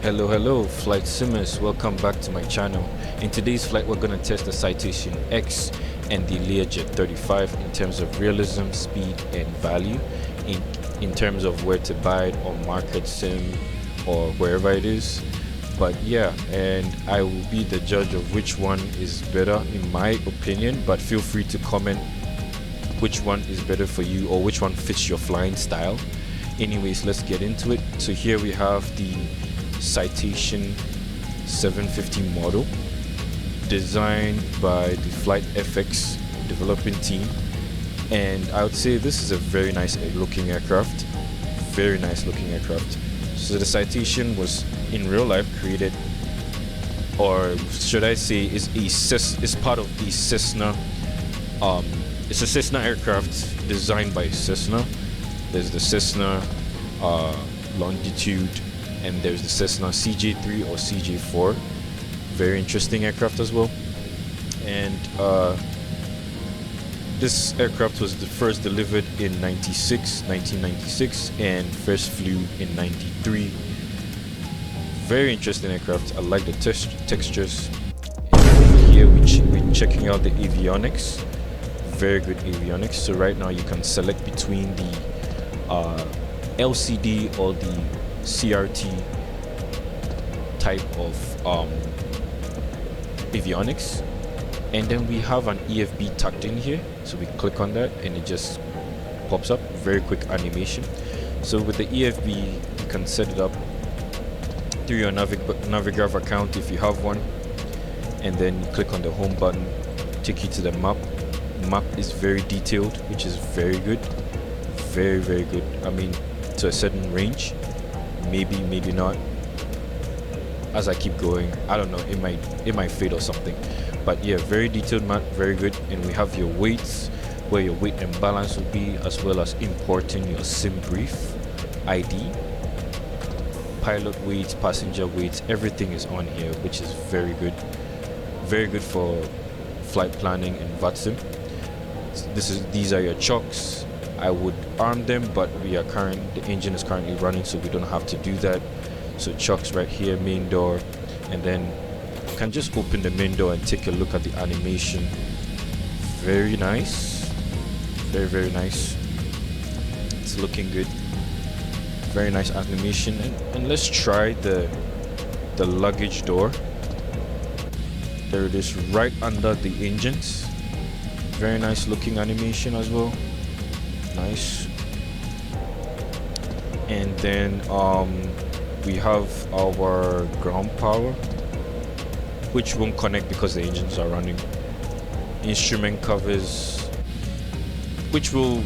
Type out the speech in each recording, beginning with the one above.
Hello, flight simmers. Welcome back to my channel. In today's flight, we're going to test the Citation X and the Learjet 35 in terms of realism, speed, and value. In terms of where to buy it on Market Sim or wherever it is. But yeah, and I will be the judge of which one is better in my opinion. But feel free to comment which one is better for you or which one fits your flying style. Anyways, let's get into it. So here we have the Citation 750 model, designed by the Flight FX developing team, and I would say this is a very nice looking aircraft. So the Citation was in real life created, or should I say is part of the Cessna. It's a Cessna aircraft designed by Cessna. There's the Cessna Longitude, and there's the Cessna CJ3 or CJ4. Very interesting aircraft as well. And this aircraft was first delivered in 1996, and first flew in 93. Very interesting aircraft. I like the textures. And over here we're checking out the avionics. Very good avionics. So right now you can select between the LCD or the CRT type of avionics, and then we have an EFB tucked in here, so we click on that and it just pops up. Very quick animation. So with the EFB you can set it up through your Navigraph account if you have one, and then you click on the home button, take you to the map. Map is very detailed, which is very good. Very good. I mean, to a certain range, maybe not. As I keep going, I don't know, it might fade or something, but yeah, very detailed map, very good. And we have your weights, where your weight and balance will be, as well as importing your sim brief ID, pilot weights, passenger weights, everything is on here, which is very good for flight planning and VATSIM. These are your chocks. I would arm them, but the engine is currently running, so we don't have to do that. So chocks right here, main door, and then you can just open the main door and take a look at the animation. Very nice, very nice. It's looking good. Very nice animation. And let's try the luggage door. There it is, right under the engines. Very nice looking animation as well. Nice. And then we have our ground power, which won't connect because the engines are running. Instrument covers, which will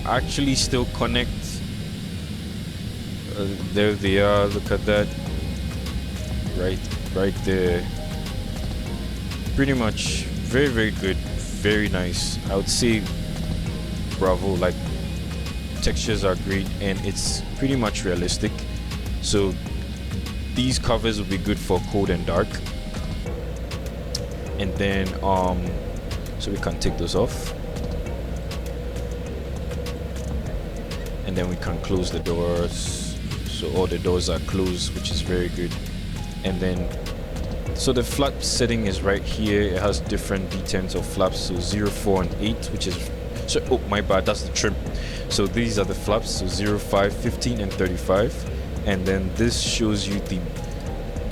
actually still connect. There they are. Look at that. Right there. Pretty much very good, very nice. I would say bravo. Like, textures are great and it's pretty much realistic. So these covers will be good for cold and dark. And then so we can take those off, and then we can close the doors. So all the doors are closed, which is very good. And then so the flap setting is right here. It has different detents of flaps, so 0, 4 and 8, which is, so oh my bad, that's the trim. So these are the flaps, so 0, 5, 15 and 35. And then this shows you the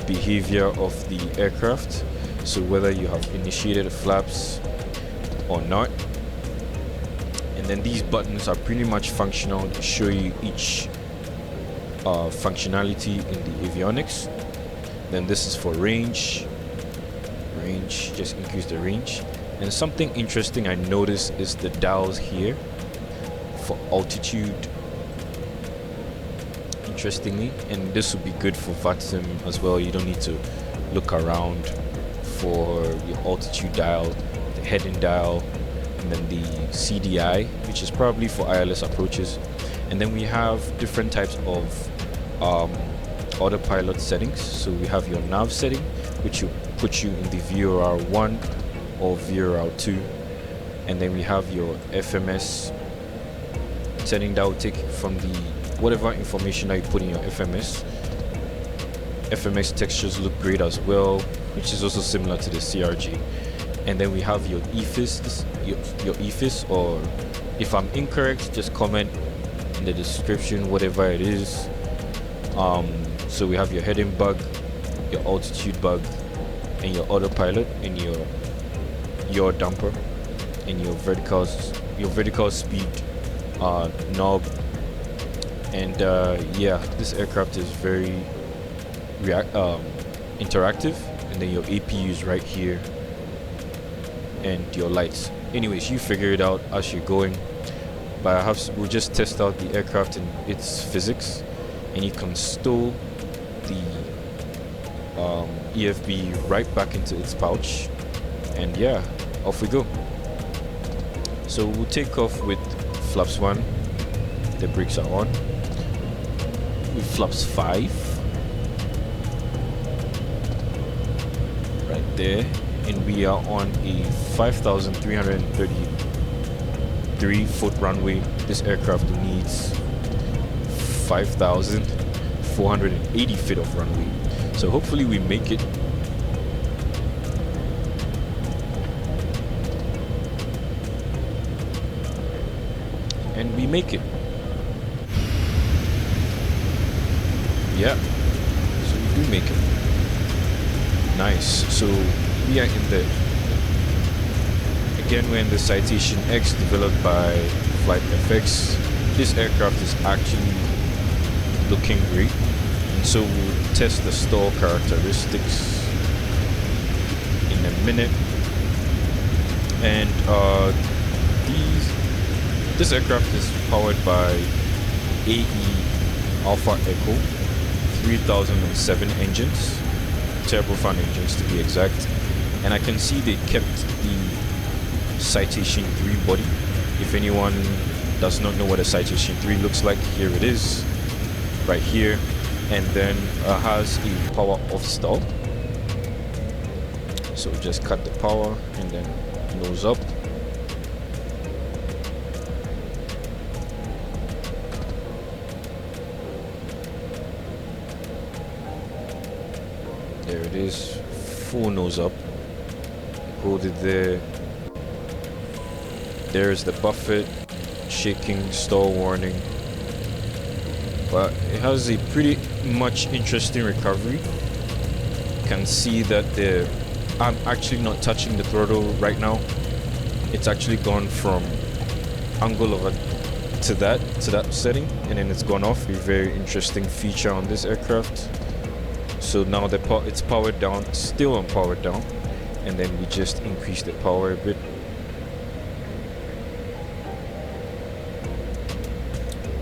behavior of the aircraft, so whether you have initiated flaps or not. And then these buttons are pretty much functional to show you each functionality in the avionics. Then this is for range, just increase the range. And something interesting I noticed is the dials here for altitude, interestingly, and this will be good for VATSIM as well. You don't need to look around for your altitude dial, the heading dial, and then the CDI, which is probably for ILS approaches. And then we have different types of autopilot settings. So we have your nav setting, which will put you in the VOR1 or VOR2, and then we have your FMS setting that will take from the whatever information that you put in your FMS FMX textures look great as well, which is also similar to the CRG. And then we have your EFIS, your EFIS, or if I'm incorrect, just comment in the description, whatever it is. So we have your heading bug, your altitude bug, and your autopilot, and your damper, and your vertical speed knob. And yeah, this aircraft is very interactive. And then your APU is right here, and your lights. Anyways, you figure it out as you're going. But we'll just test out the aircraft in its physics, and you can stow the EFB right back into its pouch, and yeah, off we go. So we'll take off with flaps 1, the brakes are on. With flaps 5, right there, and we are on a 5,333 foot runway. This aircraft needs 5,480 feet of runway, so hopefully we make it. And we make it. Yeah, so we do make it. Nice. So we are in the, again, we're in the Citation X developed by Flight FX. This aircraft is actually looking great, and so we'll test the stall characteristics in a minute. And this aircraft is powered by AE Alpha Echo 3007 engines, turbofan engines to be exact. And I can see they kept the Citation 3 body. If anyone does not know what a Citation 3 looks like, here it is, right here. And then has a power off stall. So just cut the power and then nose up. There it is, full nose up. Hold it there. There's the buffet, shaking, stall warning. But it has a pretty much interesting recovery. You can see that I'm actually not touching the throttle right now. It's actually gone from angle of to that setting, and then it's gone off. A very interesting feature on this aircraft. So now it's powered down, still on powered down, and then we just increase the power a bit.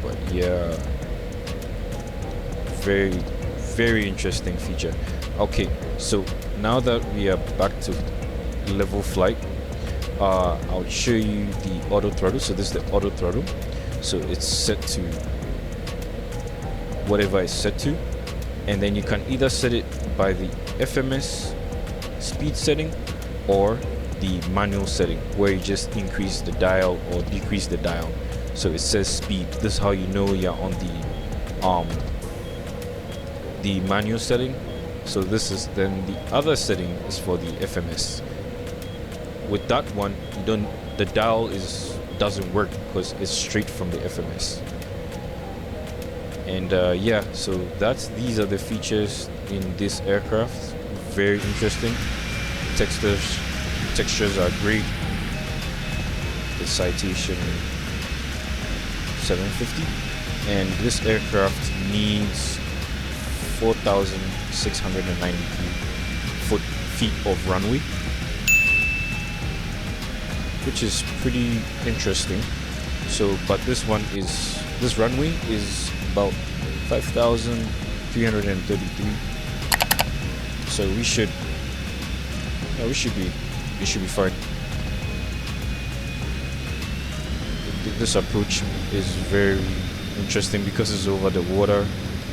But yeah, very, very interesting feature. Okay, so now that we are back to level flight, I'll show you the auto throttle. So this is the auto throttle. So it's set to whatever it's set to. And then you can either set it by the FMS speed setting or the manual setting, where you just increase the dial or decrease the dial. So it says speed. This is how you know you're on the manual setting. So this is then the other setting is for the FMS. With that one, the dial doesn't work because it's straight from the FMS. And yeah, so these are the features in this aircraft. Very interesting. Textures are great. The Citation 750, and this aircraft needs 4,693 feet of runway, which is pretty interesting. So, but this runway is about 5,333. So we should be fine. This approach is very interesting because it's over the water.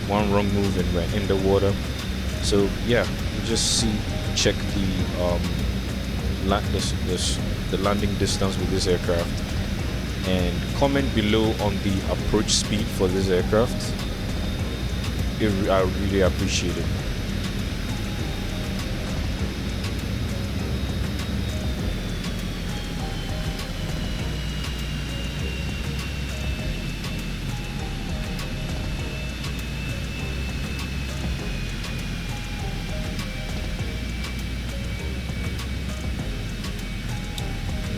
One wrong move and we're in the water. So yeah, you just check the landing distance with this aircraft, and comment below on the approach speed for this aircraft. I really appreciate it.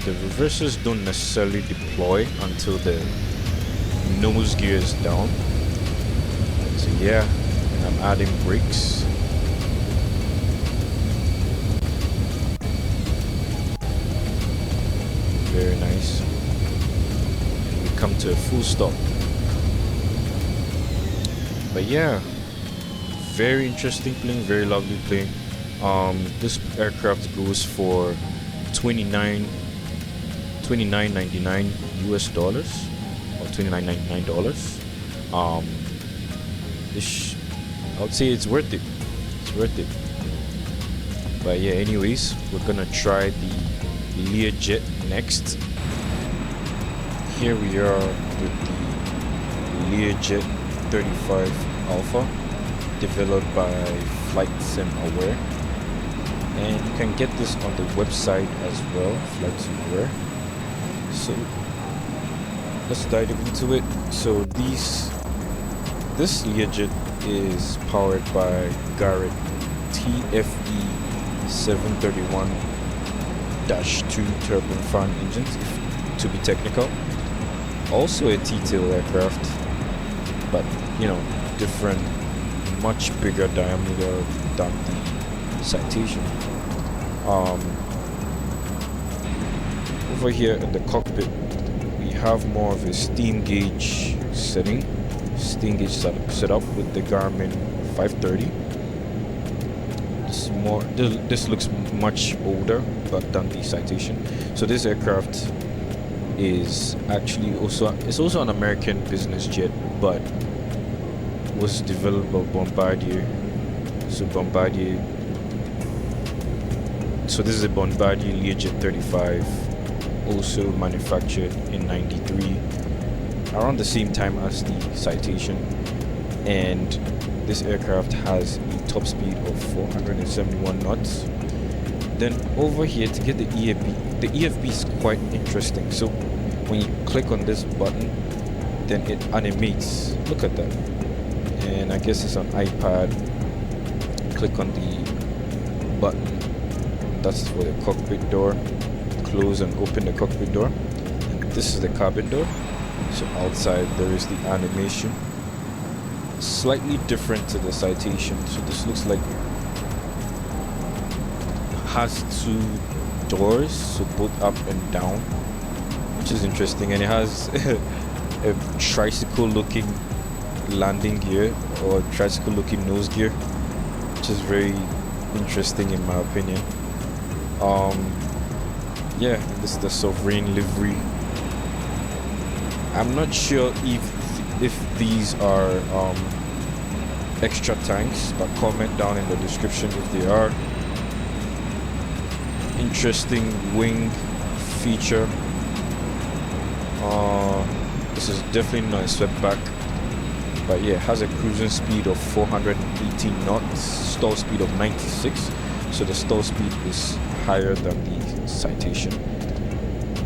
the reversers don't necessarily deploy until the nose gear is down. So yeah, and I'm adding brakes. Very nice. And we come to a full stop. But yeah, very interesting plane, very lovely plane. This aircraft goes for $29.99 US dollars, or $29.99. I would say it's worth it. It's worth it. But yeah, anyways, we're gonna try the Learjet next. Here we are with the Learjet 35 Alpha, developed by FlightSimAware, and you can get this on the website as well, FlightSimAware. So let's dive into it. So this Learjet is powered by Garrett TFE 731-2 turbine fan engines, to be technical. Also a T-tail aircraft, but you know, different, much bigger diameter than the Citation. Over here in the cockpit, we have more of a steam gauge setting, set up with the Garmin 530. This looks much older but than the Citation. So this aircraft is actually also an American business jet, but was developed by Bombardier. So this is a Bombardier Learjet 35, also manufactured in '93, around the same time as the Citation, and this aircraft has a top speed of 471 knots. Then over here to get the EFB is quite interesting. So when you click on this button, then it animates. Look at that. And I guess it's an iPad. Click on the button. That's for the cockpit door. Close and open the cockpit door. And this is the cabin door. So outside there is the animation. Slightly different to the Citation. So this looks like has two doors, so both up and down, which is interesting, and it has a tricycle looking landing gear, or tricycle looking nose gear, which is very interesting in my opinion. Yeah, this is the Sovereign livery. I'm not sure if these are extra tanks, but comment down in the description if they are. Interesting wing feature. This is definitely not a swept-back, but yeah, it has a cruising speed of 418 knots, stall speed of 96, so the stall speed is higher than the Citation.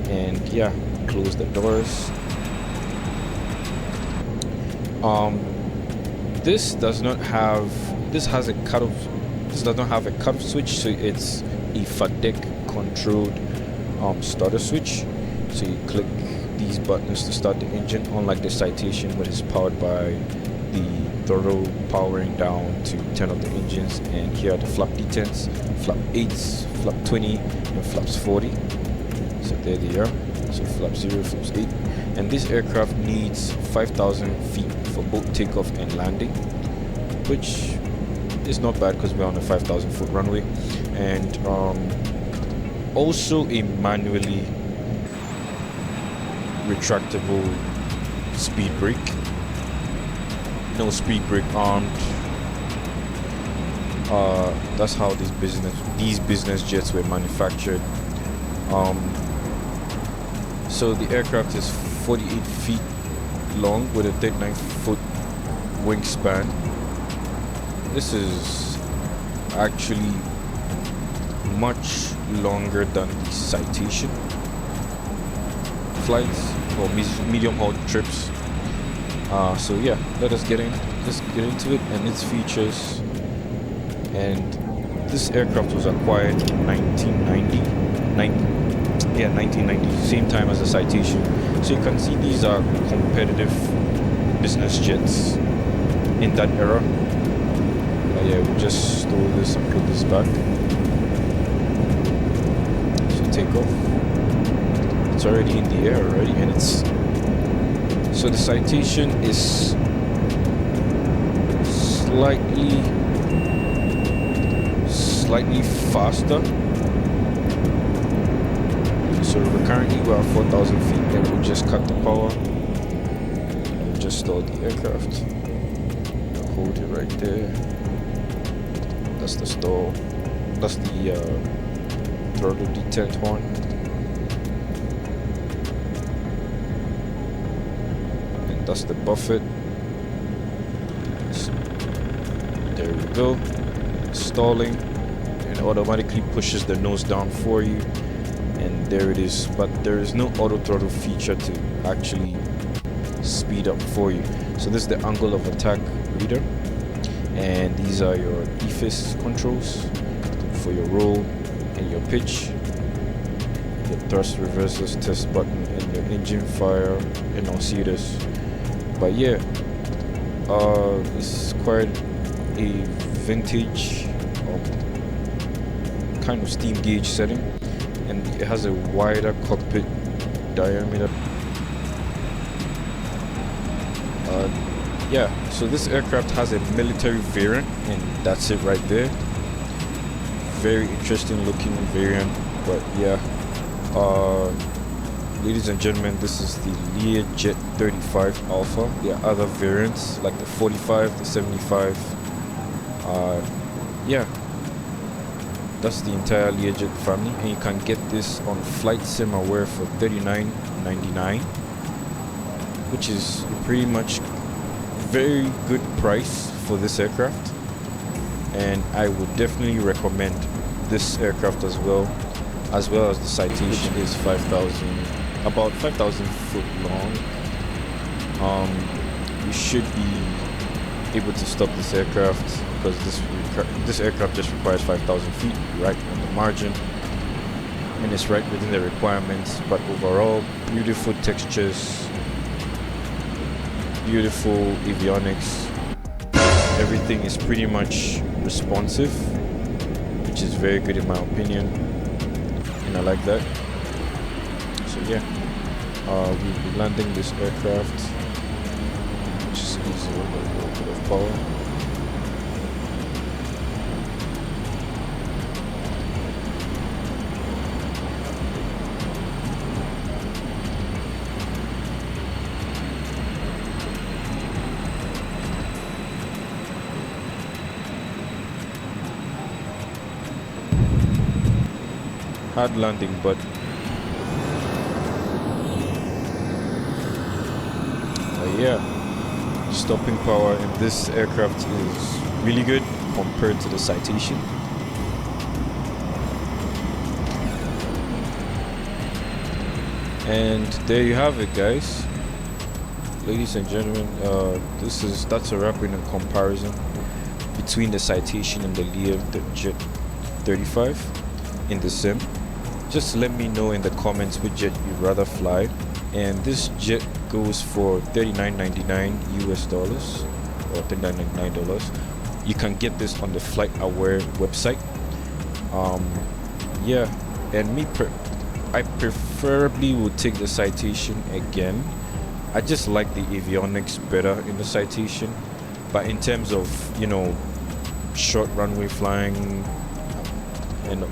And yeah, close the doors. This does not have a cutoff switch, so it's a FADEC controlled starter switch. So you click these buttons to start the engine, unlike the Citation, which is powered by the throttle powering down to turn off the engines. And here are the flap detents, flap 8s, flap 20, and flaps 40. So there they are. So flap 0, flaps 8. And this aircraft needs 5,000 feet for both takeoff and landing, which is not bad because we're on a 5,000 foot runway. And also a manually retractable speed brake, no speed brake armed. That's how these business jets were manufactured. So the aircraft is 48 feet long with a 39-foot wingspan. This is actually much longer than the Citation flights or medium haul trips. So yeah, let's get into it and its features. And this aircraft was acquired in 1990. Yeah, 1990, same time as the Citation. So you can see these are competitive business jets in that era. Yeah, we just stole this and put this back. So take off. It's already in the air already, and it's so the Citation is slightly faster. So we're currently at 4,000 feet, and we'll just cut the power. We'll just stall the aircraft. Hold it right there. That's the stall. That's the throttle detent horn. And that's the buffet. There we go. Stalling, and automatically pushes the nose down for you. And there it is, but there is no auto throttle feature to actually speed up for you. So this is the angle of attack reader, and these are your EFIS controls for your roll and your pitch, your thrust reversers test button, and your engine fire, and I'll see this. But yeah, this is quite a vintage kind of steam gauge setting, and it has a wider cockpit diameter. Yeah, so this aircraft has a military variant, and that's it right there. Very interesting looking variant. But yeah, ladies and gentlemen, this is the Learjet 35 Alpha. There are other variants like the 45, the 75. Yeah, that's the entire Learjet family, and you can get this on Flight PAYWARE for $39.99, which is pretty much very good price for this aircraft. And I would definitely recommend this aircraft as well as the Citation, which is 5,000, about 5,000 foot long. You should be able to stop this aircraft, because this aircraft just requires 5,000 feet, right on the margin, and it's right within the requirements. But overall, beautiful textures, beautiful avionics, everything is pretty much responsive, which is very good in my opinion, and I like that. So yeah, we'll be landing this aircraft. Just use a little bit of power. Hard landing, but yeah, stopping power in this aircraft is really good compared to the Citation. And there you have it, guys, ladies and gentlemen. That's a wrap in a comparison between the Citation and the Learjet 35 in the sim. Just let me know in the comments which jet you'd rather fly. And this jet goes for $39.99 US dollars, or $39.99. You can get this on the PAYWARE website. Yeah, and I preferably would take the Citation again. I just like the avionics better in the Citation, but in terms of, you know, short runway flying and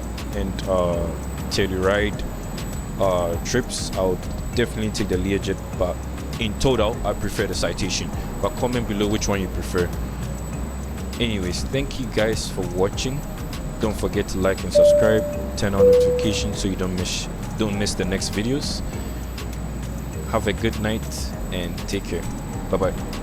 Telluride trips, I would definitely take the Learjet, but in total I prefer the Citation. But comment below which one you prefer. Anyways, thank you guys for watching. Don't forget to like and subscribe, turn on notifications so you don't miss the next videos. Have a good night and take care. Bye bye.